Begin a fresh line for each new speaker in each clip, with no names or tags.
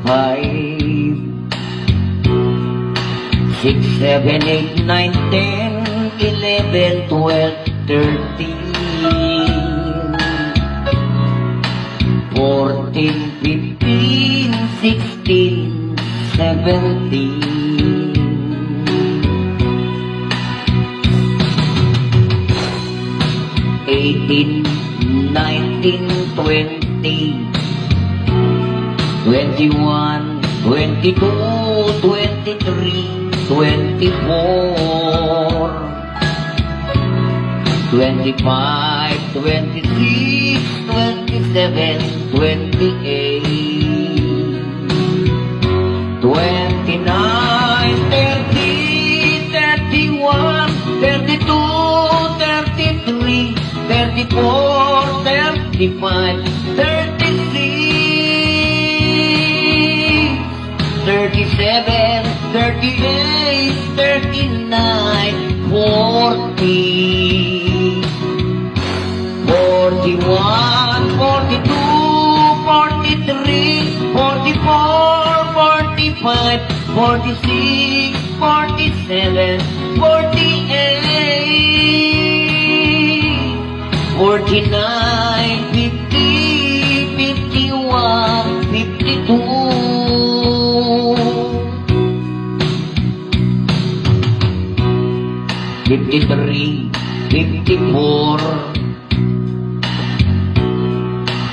5, 6, 7, 8, 9, 10, 11, 12, 13, 14, 15, 16, 17, 18, 19, 20, 21, 22, 23, 24, 25, 26, 27, 28, 29, 30, 31, 32, 33, 34, 35, 36, 37, 38, 39, 40, 41, 42, 43, 44, 45, 46, 47, 48, 49, 50, 51, 52, 53, 54,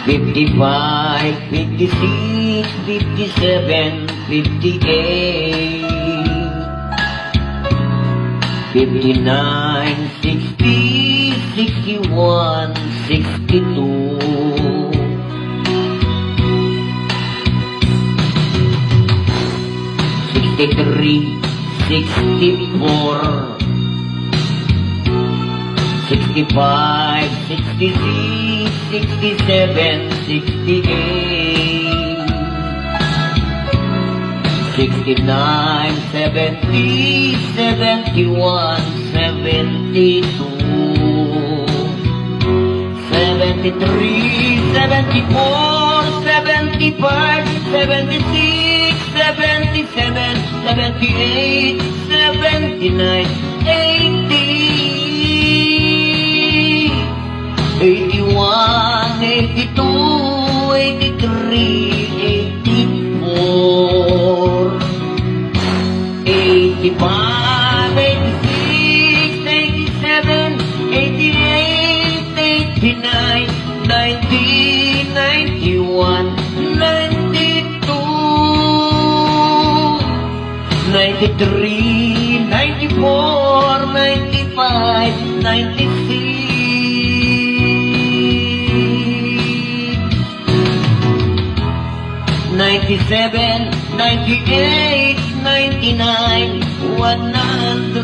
55, 56, 57, 58, 59, 60, 61, 62, 63, 64, 65, 66, 67, 68, 69, 70, 71, 72, 73, 74, 75, 76, 77, 78, 79, 80, 81, 82, 83, 84, 85, 86, 87, 88, 89, 90, 91, 92, 93, 94, 95, 96, 97, 98, 99, 100,